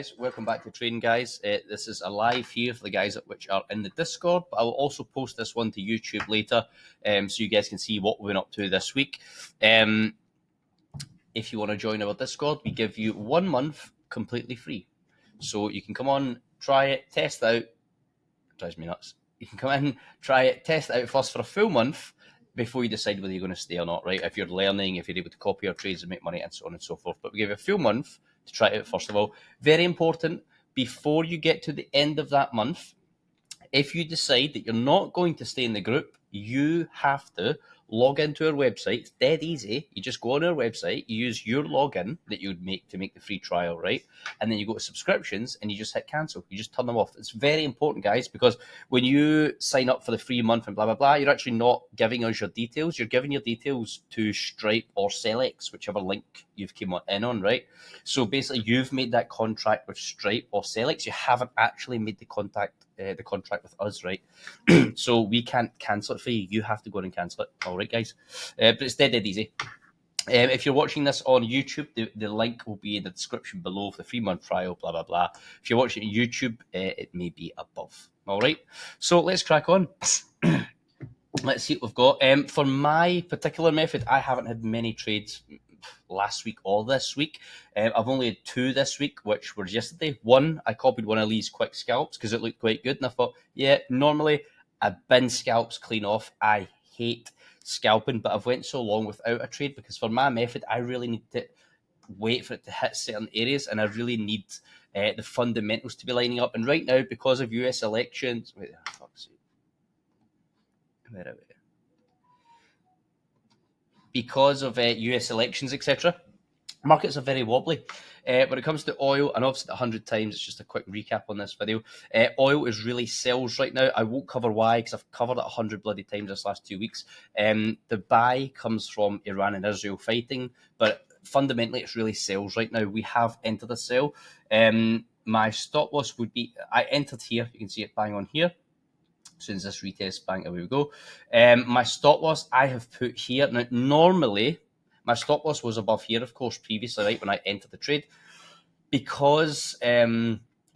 guys, welcome back to Trading Guys. This is a live here for the guys which are in the Discord, but I will also post this one to YouTube later, so you guys can see what we've been up to this week. If you want to join our Discord, we give you 1 month completely free. So you can come on, try it, test it out. It drives me nuts. You can come in, try it, test it out first for a full month before you decide whether you're going to stay or not, right? If you're learning, if you're able to copy your trades and make money and so on and so forth. But we give you a full month to try it out first of all. Very important, before you get to the end of that month, if you decide that you're not going to stay in the group, you have to log into our website. It's dead easy. You just go on our website, you use your login that you would make to make the free trial, right? And then you go to subscriptions and you just hit cancel. You just turn them off. It's very important, guys, because when you sign up for the free month and blah, blah, blah, you're actually not giving us your details. You're giving your details to Stripe or Sellex, whichever link you've came in on, right? So basically, you've made that contract with Stripe or Sellex. You haven't actually made the contract with us, right? So we can't cancel it for you. You have to go in and cancel it. All right, guys. But it's dead easy. If you're watching this on YouTube, the link will be in the description below for the 3-month trial, blah, blah, blah. If you're watching on YouTube, it may be above. All right. So let's crack on. Let's see what we've got. For my particular method, I haven't had many trades last week or this week. I've only had 2 this week, which was yesterday. One, I copied one of Lee's quick scalps because it looked quite good. And I thought, yeah, normally I bin scalps clean off. I hate scalping, but I've went so long without a trade because for my method, I really need to wait for it to hit certain areas, and I really need the fundamentals to be lining up. And right now, because of US elections, wait, fuck's sake. Where are we? Because of US elections, etc., markets are very wobbly. When it comes to oil, and obviously 100 times, it's just a quick recap on this video. Oil is really sells right now. I won't cover why, because I've covered it 100 bloody times this last 2 weeks. The buy comes from Iran and Israel fighting, but fundamentally it's really sells right now. We have entered a sell. My stop loss would be, I entered here, you can see it bang on here. As soon as this retest, bang, away we go. My stop loss I have put here. Now, normally, my stop loss was above here, of course, previously, right, when I entered the trade. Because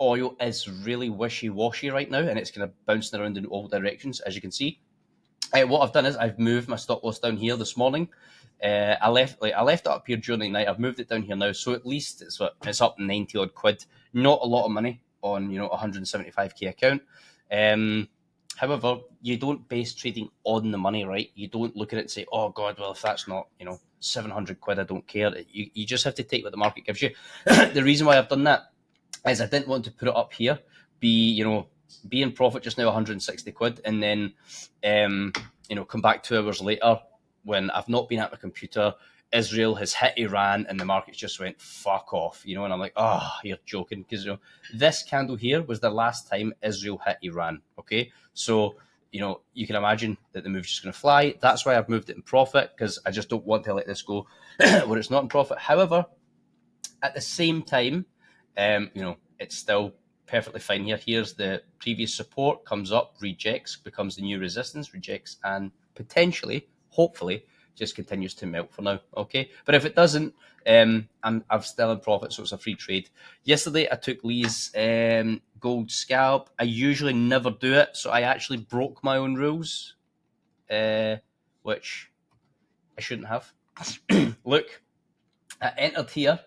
oil is really wishy-washy right now, and it's kind of bouncing around in all directions, as you can see. What I've done is I've moved my stop loss down here this morning. I left it up here during the night. I've moved it down here now, so at least it's up 90 odd quid. Not a lot of money on 175k account. However, you don't base trading on the money, right? You don't look at it and say, oh, God, well, if that's not, 700 quid, I don't care. You just have to take what the market gives you. The reason why I've done that is I didn't want to put it up here, be in profit just now 160 quid, and then, come back 2 hours later when I've not been at my computer, Israel has hit Iran and the market just went fuck off, and I'm like, oh, you're joking, because this candle here was the last time Israel hit Iran. Okay, so you can imagine that the move's just going to fly. That's why I've moved it in profit, because I just don't want to let this go where it's not in profit. However, at the same time, it's still perfectly fine here. Here's the previous support, comes up, rejects, becomes the new resistance, rejects, and potentially, hopefully, just continues to melt for now, okay? But if it doesn't, I'm still in profit, so it's a free trade. Yesterday, I took Lee's gold scalp. I usually never do it, so I actually broke my own rules, which I shouldn't have. Look, I entered here,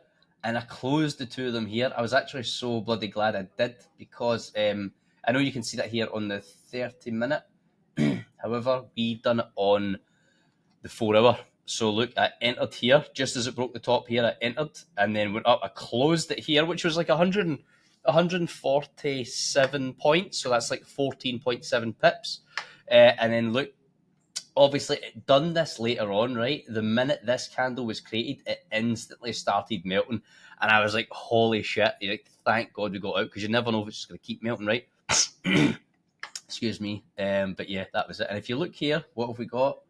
and I closed the 2 of them here. I was actually so bloody glad I did, because I know you can see that here on the 30-minute. However, we done it on the 4-hour. So look, I entered here just as it broke the top here. I entered and then went up. I closed it here, which was like 147 points. So that's like 14.7 pips. And then look, obviously it done this later on, right? The minute this candle was created, it instantly started melting. And I was like, holy shit. Thank God we got out, because you never know if it's just going to keep melting, right? Excuse me. But yeah, that was it. And if you look here, what have we got?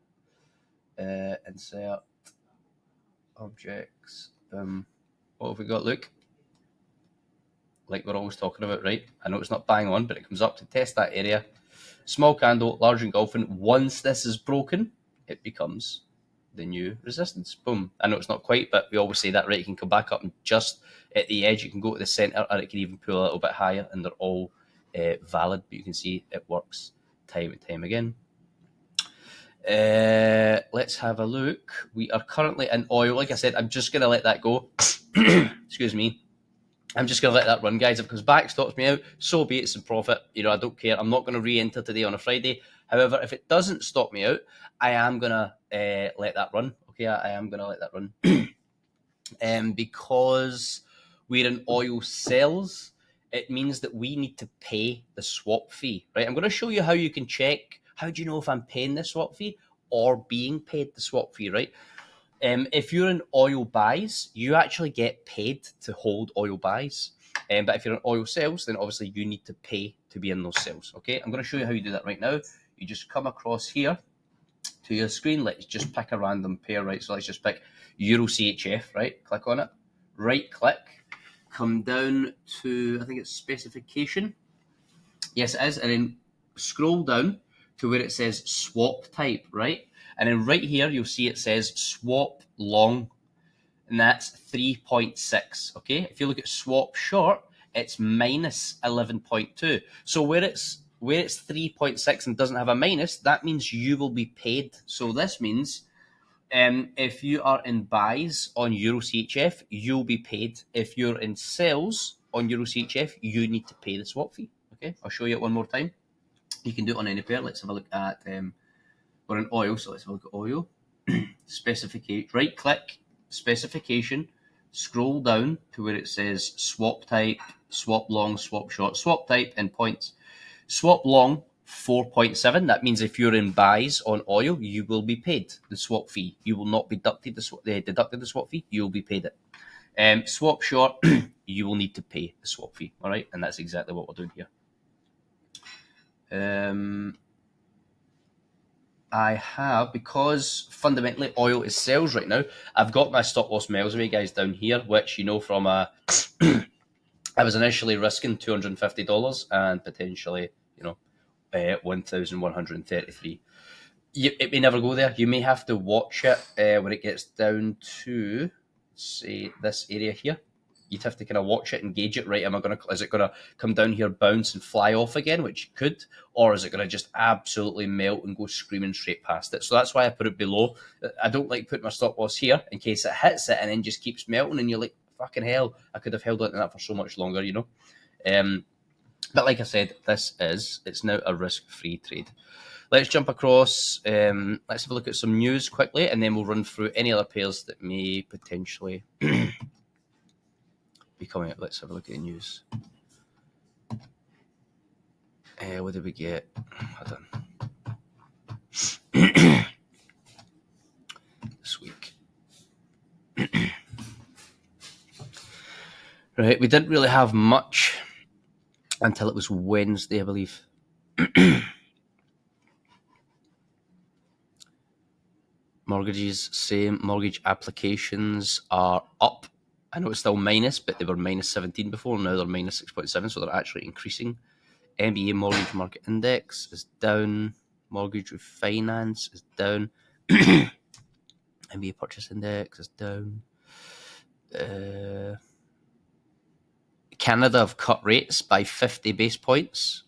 Insert objects. What have we got? Look, like we're always talking about, right? I know it's not bang on, but it comes up to test that area. Small candle, large engulfing. Once this is broken, it becomes the new resistance. Boom. I know it's not quite, but we always say that, right? You can come back up and just at the edge, you can go to the center, or it can even pull a little bit higher, and they're all valid. But you can see it works time and time again. Let's have a look. We are currently in oil. Like I said, I'm just going to let that go. Excuse me. I'm just going to let that run, guys. If it comes back, stops me out, so be it. It's in profit. I don't care. I'm not going to re-enter today on a Friday. However, if it doesn't stop me out, I am going to let that run. Okay, I am going to let that run. Because we're in oil sales, it means that we need to pay the swap fee, right? I'm going to show you how you can check. How do you know if I'm paying the swap fee or being paid the swap fee, right? If you're in oil buys, you actually get paid to hold oil buys. But if you're in oil sales, then obviously you need to pay to be in those sales. Okay, I'm going to show you how you do that right now. You just come across here to your screen. Let's just pick a random pair, right? So let's just pick Euro CHF, right? Click on it, right click, come down to, I think it's specification. Yes, it is. And then scroll down to where it says swap type, right? And then right here, you'll see it says swap long, and that's 3.6, okay? If you look at swap short, it's minus 11.2. So where it's 3.6 and doesn't have a minus, that means you will be paid. So this means if you are in buys on Euro CHF, you'll be paid. If you're in sales on Euro CHF, you need to pay the swap fee, okay? I'll show you it one more time. You can do it on any pair. Let's have a look at... we're in oil, so let's have a look at oil. Specification, right click, specification, scroll down to where it says swap type, swap long, swap short, swap type, and points. Swap long, 4.7. That means if you're in buys on oil, you will be paid the swap fee. You will not be deducted the swap fee. You will be paid it. Swap short, you will need to pay the swap fee. All right, and that's exactly what we're doing here. I have, because fundamentally oil is sales right now, I've got my stop loss miles away, guys, down here, which, from I was initially risking $250 and potentially, 1,133. It may never go there. You may have to watch it when it gets down to, say, this area here. You'd have to kind of watch it and gauge it, right? Is it gonna come down here, bounce and fly off again, which it could, or is it gonna just absolutely melt and go screaming straight past it? So that's why I put it below. I don't like putting my stop loss here in case it hits it and then just keeps melting, and you're like, fucking hell, I could have held on to that for so much longer, But like I said, it's now a risk-free trade. Let's jump across. Let's have a look at some news quickly, and then we'll run through any other pairs that may potentially be coming up. Let's have a look at the news. What did we get? Hold on. This week. Right, we didn't really have much until it was Wednesday, I believe. Mortgages, same. Mortgage applications are up. I know it's still minus, but they were minus 17 before. Now they're minus 6.7, so they're actually increasing. MBA mortgage market index is down. Mortgage refinance is down. MBA purchase index is down. Canada have cut rates by 50 base points.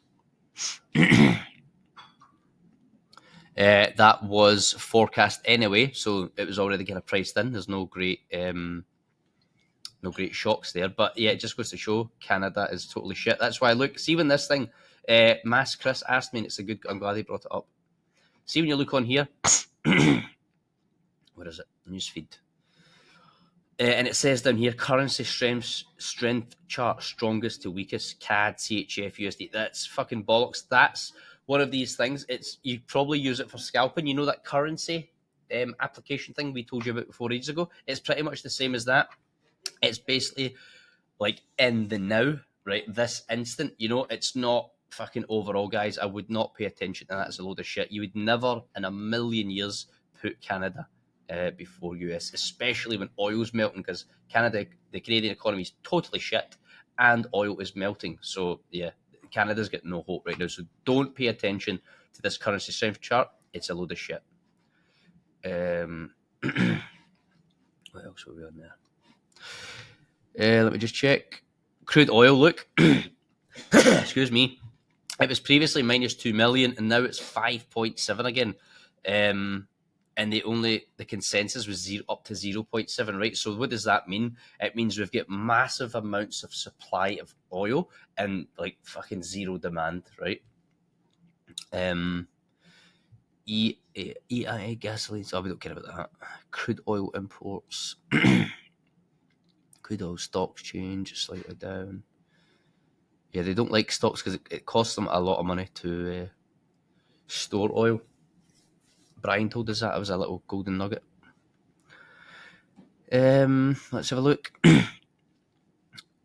That was forecast anyway, so it was already kind of priced in. There's no great shocks there, but yeah, it just goes to show Canada is totally shit. That's why, look, see when this thing, Mass Chris asked me, and it's a good, I'm glad he brought it up. See when you look on here, where is it? Newsfeed. And it says down here, currency strength chart, strongest to weakest, CAD, CHF, USD. That's fucking bollocks. That's one of these things. You probably use it for scalping. You know that currency application thing we told you about 4 ages ago? It's pretty much the same as that. It's basically like in the now, right? This instant, it's not fucking overall, guys. I would not pay attention to that. It's a load of shit. You would never in a million years put Canada before US, especially when oil's melting, because Canada, the Canadian economy is totally shit and oil is melting. So yeah, Canada's got no hope right now. So don't pay attention to this currency strength chart. It's a load of shit. What else are we on there? Let me just check. Crude oil, look. Excuse me. It was previously minus 2 million and now it's 5.7 again. And the consensus was up to 0.7, right? So what does that mean? It means we've got massive amounts of supply of oil and like fucking zero demand, right? EIA gasoline, so we don't care about that. Crude oil imports. Crude oil stocks change slightly down. Yeah, they don't like stocks because it costs them a lot of money to store oil. Brian told us that. It was a little golden nugget. Let's have a look.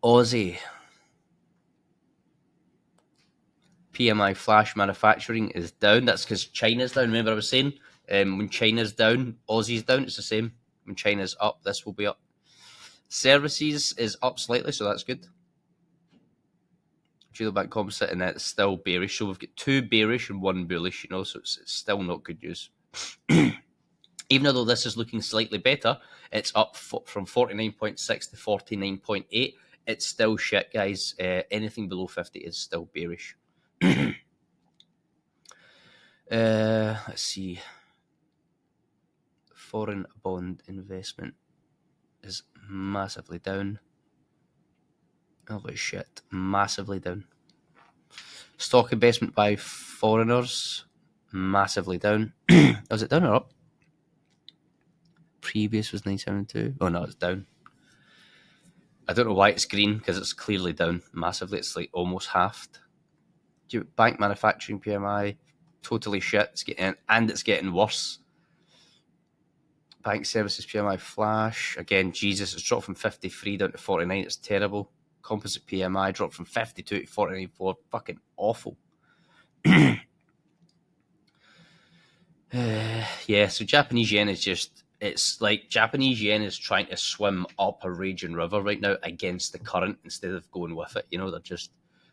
Aussie PMI flash manufacturing is down. That's because China's down. Remember I was saying when China's down, Aussie's down. It's the same. When China's up, this will be up. Services is up slightly, so that's good. Geobank composite and it's still bearish. So we've got 2 bearish and 1 bullish, so it's still not good news. Even though this is looking slightly better, it's up from 49.6 to 49.8. It's still shit, guys. Anything below 50 is still bearish. Let's see. Foreign bond investment is massively down. Holy shit, massively down. Stock investment by foreigners, massively down. Was it down or up? Previous was 972. Oh no, it's down. I don't know why it's green, because it's clearly down massively. It's like almost halved. Bank manufacturing PMI, totally shit. It's getting worse. Bank services PMI flash. Again, Jesus, it's dropped from 53 down to 49. It's terrible. Composite PMI dropped from 52 to 49.4. Fucking awful. Yeah, so Japanese yen is just, it's like Japanese yen is trying to swim up a raging river right now against the current instead of going with it.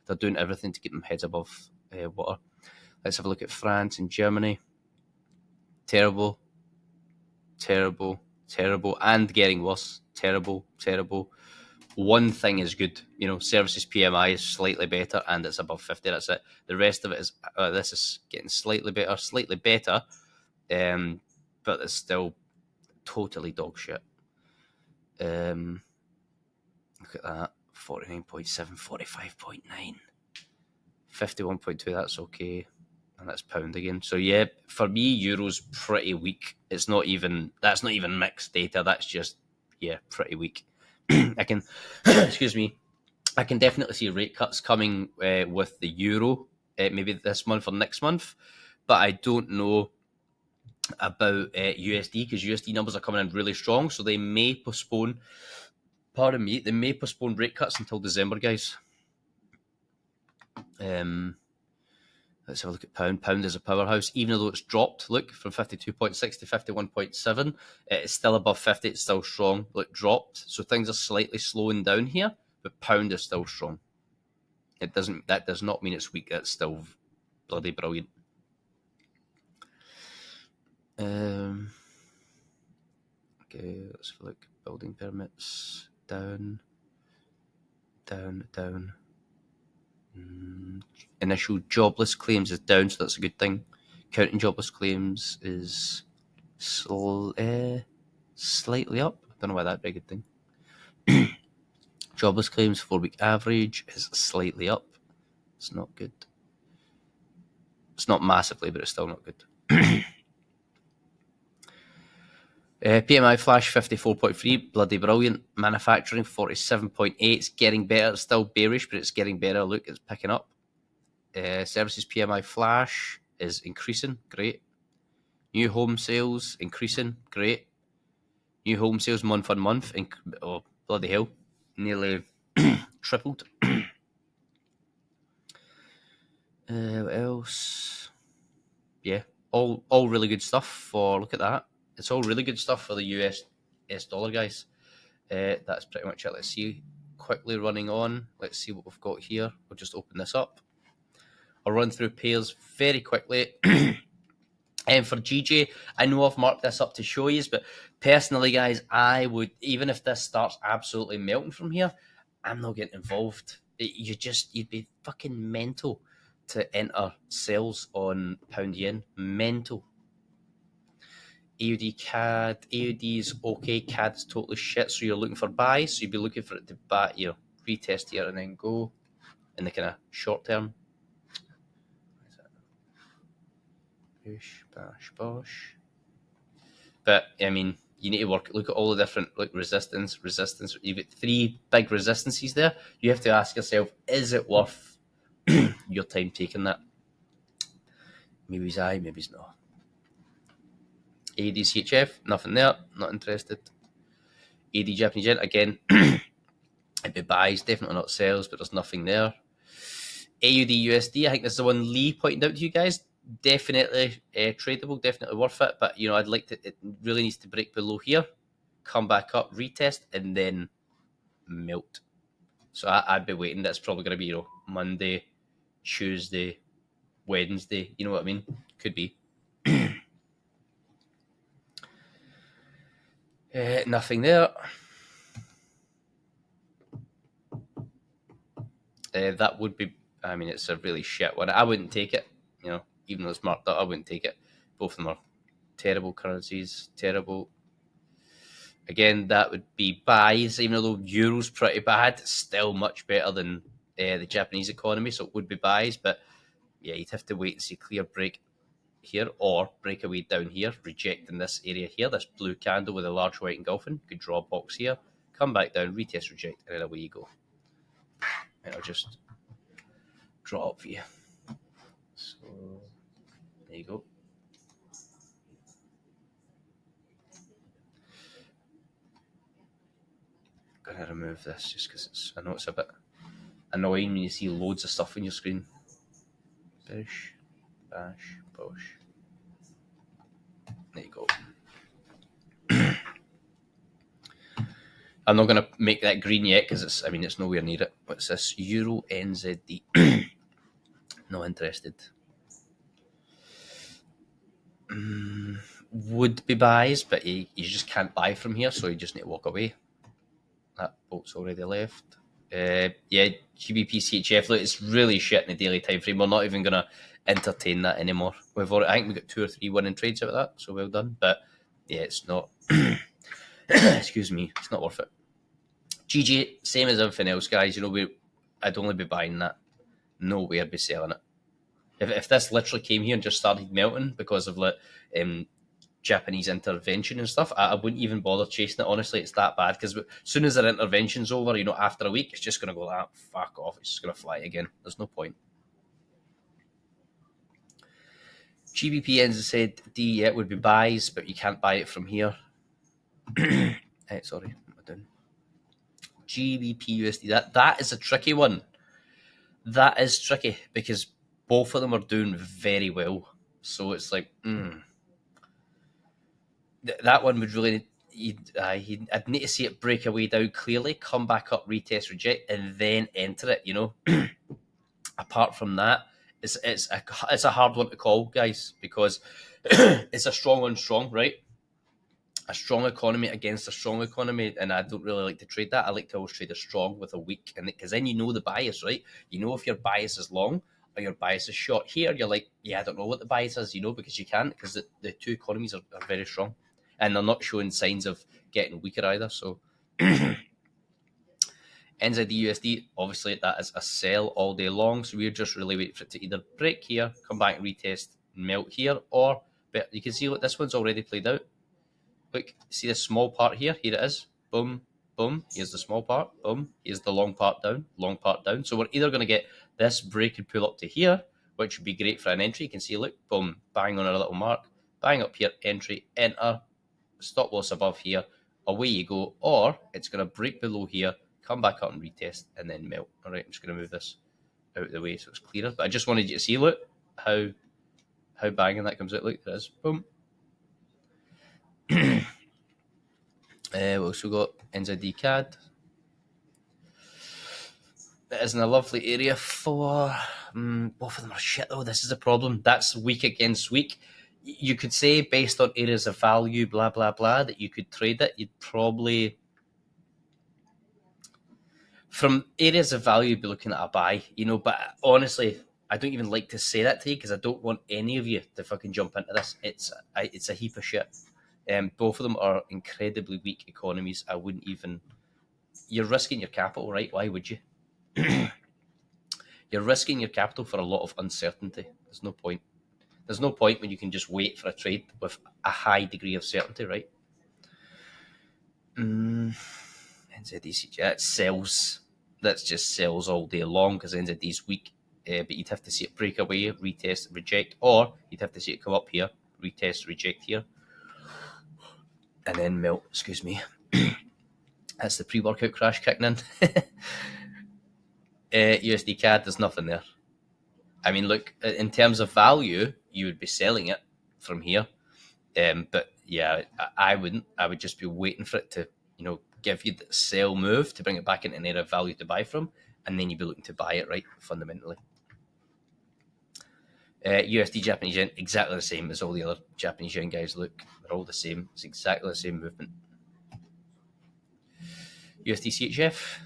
They're doing everything to get them heads above water. Let's have a look at France and Germany. Terrible, terrible, terrible, and getting worse. Terrible, terrible. One thing is good, services PMI is slightly better and it's above 50. That's it. The rest of it is, this is getting slightly better, but it's still totally dog shit. Look at that. 49.7, 45.9, 51.2, that's okay. And that's pound again. So yeah, for me, Euro's pretty weak. That's not even mixed data. That's just, pretty weak. I can, excuse me, I can definitely see rate cuts coming with the Euro, maybe this month or next month, but I don't know about USD, because USD numbers are coming in really strong, so they may postpone. Pardon me, they may postpone rate cuts until December, guys. Let's have a look at pound. Pound is a powerhouse, even though it's dropped. Look, from 52.6 to 51.7, it's still above 50. It's still strong. Look, dropped. So things are slightly slowing down here, but pound is still strong. That does not mean it's weak. That's still bloody brilliant. Okay, let's have a look. Building permits down. Initial jobless claims is down, so that's a good thing. Counting jobless claims is slightly up. I don't know why that'd be a good thing. Jobless claims 4-week average is slightly up. It's not good. It's not massively, but it's still not good. PMI flash 54.3, bloody brilliant. Manufacturing 47.8, it's getting better. It's still bearish, but it's getting better. Look, it's picking up. Services PMI flash is increasing, great. New home sales increasing, great. New home sales month on month, oh bloody hell, nearly tripled. What else? Yeah, all really good stuff for. Look at that. It's all really good stuff for the US dollar, guys. That's pretty much it. Let's see, quickly running on. Let's see what we've got here. We'll just open this up. I'll run through pairs very quickly. And for GJ, I know I've marked this up to show you, but personally, guys, I would, even if this starts absolutely melting from here, I'm not getting involved. You'd be fucking mental to enter sales on pound yen. Mental. AUD CAD, AUD is okay, CAD's totally shit, so you're looking for buys, so you'd be looking for it to buy, retest here and then go in the kind of short term. Boosh, bash, bosh. But I mean, you need to look at all the different resistance. You've got 3 big resistances there. You have to ask yourself, is it worth your time taking that? Maybe it's aye, maybe it's not. ADCHF, nothing there, not interested. AD Japanese yen, again, it'd be buys, definitely not sells, but there's nothing there. AUD USD, I think this is the one Lee pointed out to you guys. Definitely tradable, definitely worth it. But I'd like to. It really needs to break below here, come back up, retest, and then melt. So I'd be waiting. That's probably going to be Monday, Tuesday, Wednesday. You know what I mean? Could be. Nothing there. That would be. I mean, it's a really shit one. I wouldn't take it. Even though it's marked up, I wouldn't take it. Both of them are terrible currencies. Terrible. Again, that would be buys. Even though Euro's pretty bad, it's still much better than the Japanese economy. So it would be buys, but yeah, you'd have to wait and see clear break here or break away down here, rejecting this area here, this blue candle with a large white engulfing. You could draw a box here, come back down, retest, reject, and then away you go. And I'll just draw up for you. So there you go. I'm gonna remove this just because I know it's a bit annoying when you see loads of stuff on your screen. Bish, bash, bosh. There you go. I'm not going to make that green yet because it's nowhere near it. What's this? Euro NZD. Not interested. Would be buys, but you just can't buy from here, so you just need to walk away. That boat's already left. Yeah, GBP CHF. Look, it's really shit in the daily time frame. We're not even going to entertain that anymore. I think we got 2 or 3 winning trades out of that, so well done. But yeah, it's not. Excuse me, it's not worth it. GG, same as everything else, guys. I'd only be buying that. No way I'd be selling it. If this literally came here and just started melting because of Japanese intervention and stuff, I wouldn't even bother chasing it. Honestly, it's that bad because as soon as their intervention's over, after a week, it's just going to go, fuck off. It's just going to fly again. There's no point. GBP NZD, yeah, it would be buys, but you can't buy it from here. Sorry, I'm down. GBP USD, that is a tricky one. That is tricky because both of them are doing very well. So it's like, that one would really, I'd need to see it break away down clearly, come back up, retest, reject, and then enter it. Apart from that, it's a hard one to call, guys, because it's a strong on strong, right? A strong economy against a strong economy, and I don't really like to trade that. I like to always trade a strong with a weak, and because then the bias, right? If your bias is long or your bias is short. Here, you're like, yeah, I don't know what the bias is, because you can't, because the two economies are very strong, and they're not showing signs of getting weaker either. So NZD USD, obviously that is a sell all day long, so we're just really waiting for it to either break here, come back and retest, melt here, but you can see, look, this one's already played out. Look, see this small part here? Here it is. Boom, boom. Here's the small part. Boom. Here's the long part down. Long part down. So we're either going to get this break and pull up to here, which would be great for an entry. You can see, look, boom, bang on a little mark. Bang up here, entry, enter, stop loss above here. Away you go. Or it's going to break below here, come back up and retest, and then melt. All right, I'm just going to move this out of the way so it's clearer. But I just wanted you to see, look, how banging that comes out. Look, there it is. Boom. We also got NZD CAD. That is in a lovely area for both of them are shit though. This is a problem. That's week against week. you could say based on areas of value, blah, blah, blah, that you could trade it. You'd probably, from areas of value, be looking at a buy, but honestly, I don't even like to say that to you because I don't want any of you to fucking jump into this. It's a heap of shit. Both of them are incredibly weak economies. I wouldn't even. You're risking your capital, right? Why would you? You're risking your capital for a lot of uncertainty. There's no point. There's no point when you can just wait for a trade with a high degree of certainty, right? NZDC, that sells. That just sells all day long because NZD's weak. But you'd have to see it break away, retest, reject, or you'd have to see it come up here, retest, reject here, and then melt. Excuse me. That's the pre-workout crash kicking in. USD CAD, there's nothing there. I mean, look, in terms of value, you would be selling it from here. But yeah, I wouldn't. I would just be waiting for it to, give you the sell move to bring it back into an area of value to buy from, and then you'd be looking to buy it, right, fundamentally. USD Japanese yen, exactly the same as all the other Japanese yen guys. Look, they're all the same. It's exactly the same movement. USD CHF,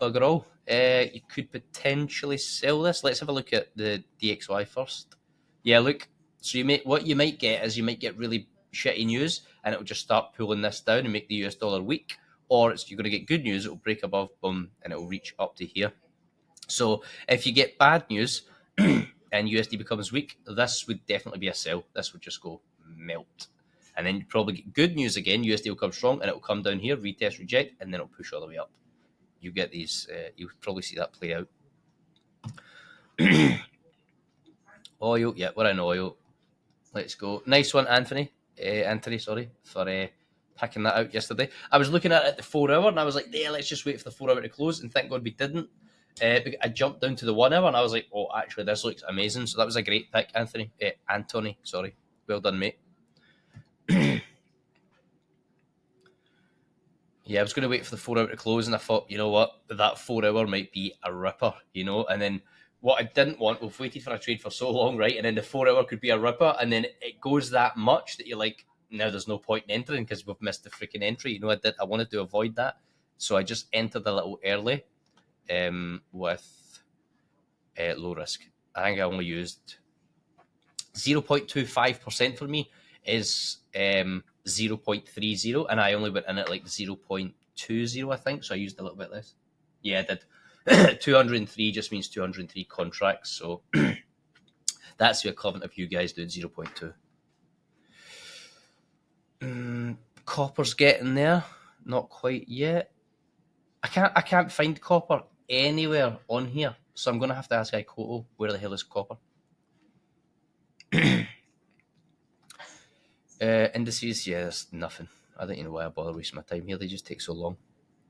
bugger all. You could potentially sell this. Let's have a look at the DXY first. Yeah, look. So what you might get is you might get really shitty news, and it'll just start pulling this down and make the US dollar weak. Or you're going to get good news. It'll break above, boom, and it'll reach up to here. So if you get bad news and USD becomes weak, this would definitely be a sell. This would just go melt. And then you probably get good news again. USD will come strong and it will come down here, retest, reject, and then it'll push all the way up. You get these, you'll probably see that play out. Oil, yeah, we're in oil. Let's go. Nice one, Anthony, for picking that out yesterday. I was looking at it at the 4 hour and I was like, yeah, let's just wait for the 4 hour to close, and thank God we didn't. I jumped down to the 1 hour and I was like, oh, actually, this looks amazing. So that was a great pick, Anthony. Anthony, sorry. Well done, mate. Yeah, I was going to wait for the 4 hour to close, and I thought, you know what, that 4 hour might be a ripper, and then what I didn't want, we've waited for a trade for so long, right? And then the 4 hour could be a ripper, and then it goes that much that you're like, now there's no point in entering because we've missed the freaking entry. I wanted to avoid that. So I just entered a little early with low risk. I think I only used 0.25% for me is 0.30, and I only went in at like 0.20, I think. So I used a little bit less. Yeah, I did. 203 just means 203 contracts. So that's the equivalent of you guys doing 0.2. Copper's getting there. Not quite yet. I can't find copper anywhere on here. So I'm going to have to ask Ikoto, where the hell is copper? Indices, yeah, there's nothing. I don't know why I bother wasting my time here. They just take so long.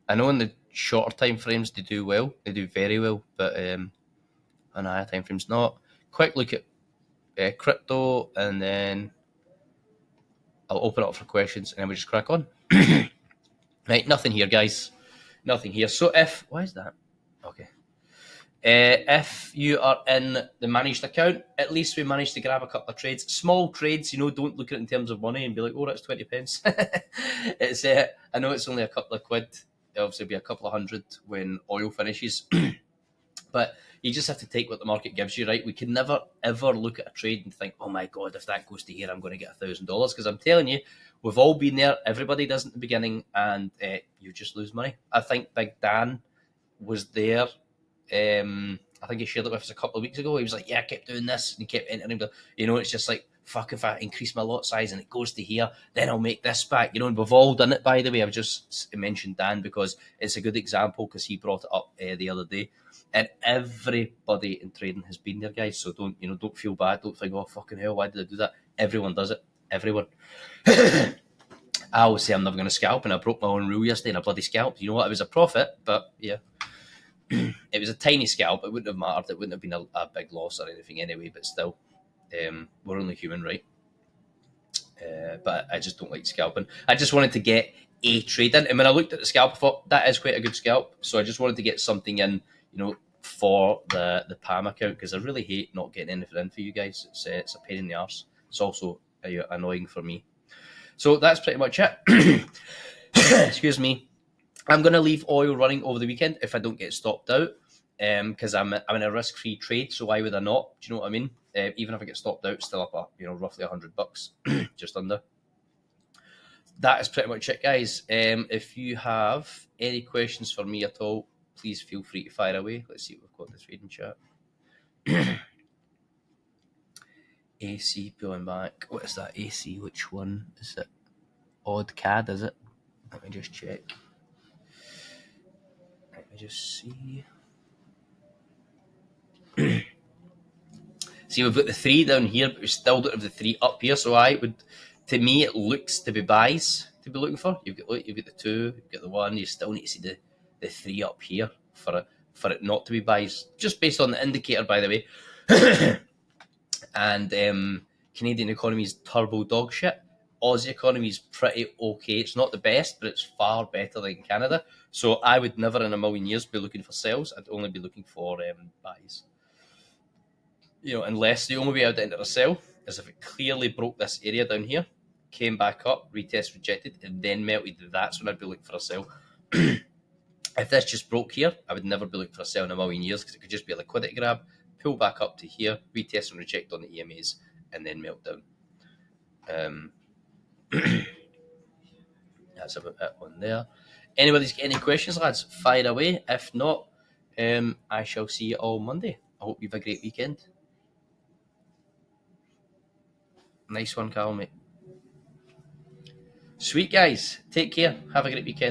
I know in the shorter time frames they do well. They do very well, but on higher time frames, not. Quick look at crypto, and then I'll open it up for questions, and then we just crack on. Right, nothing here, guys. Nothing here. So why is that? Okay. If you are in the managed account, at least we managed to grab a couple of trades. Small trades, don't look at it in terms of money and be like, oh, that's 20 pence. It's I know it's only a couple of quid. It'll obviously be a couple of hundred when oil finishes. But you just have to take what the market gives you, right? We can never, ever look at a trade and think, oh my God, if that goes to here, I'm going to get $1,000. Because I'm telling you, we've all been there. Everybody does at the beginning, and you just lose money. I think Big Dan was there. I think he shared it with us a couple of weeks ago. He was like, yeah, I kept doing this, and he kept entering. It's just like, fuck, if I increase my lot size and it goes to here, then I'll make this back. And we've all done it, by the way. I've just mentioned Dan because it's a good example because he brought it up the other day. And everybody in trading has been there, guys. So don't feel bad. Don't think, oh, fucking hell, why did I do that? Everyone does it. Everyone. I always say I'm never going to scalp, and I broke my own rule yesterday and I bloody scalped. You know what? It was a profit, but yeah. It was a tiny scalp. It wouldn't have mattered. It wouldn't have been a big loss or anything anyway, but still, we're only human, right? But I just don't like scalping. I just wanted to get a trade in. And when I looked at the scalp, I thought that is quite a good scalp. So I just wanted to get something in, for the PAM account, because I really hate not getting anything in for you guys. It's a pain in the arse. It's also annoying for me. So that's pretty much it. Excuse me. I'm going to leave oil running over the weekend if I don't get stopped out, because I'm in a risk-free trade. So why would I not? Do you know what I mean? Even if I get stopped out, still up at roughly $100, just under. That is pretty much it, guys. If you have any questions for me at all, please feel free to fire away. Let's see what we've got in the trading chat. AC pulling back. What is that AC? Which one is it? Odd CAD, is it? Let me just check. Let me just see. See, we've got the 3 down here, but we still don't have the 3 up here. So to me, it looks to be buys to be looking for. You've got the 2, you've got the 1. You still need to see the 3 up here for it not to be buys, just based on the indicator, by the way. And Canadian economy is turbo dog shit. Aussie economy is pretty okay. It's not the best, but it's far better than Canada. So I would never in a million years be looking for sells. I'd only be looking for buys. Unless the only way I'd enter a sell is if it clearly broke this area down here, came back up, retest rejected, and then melted. That's when I'd be looking for a sell. If this just broke here, I would never be looking for a sell in a million years, because it could just be a liquidity grab, pull back up to here, retest and reject on the EMAs, and then melt down. That's about it on there. Anybody's got any questions, lads? Fire away. If not, I shall see you all Monday. I hope you have a great weekend. Nice one, Carl, mate. Sweet, guys. Take care. Have a great weekend.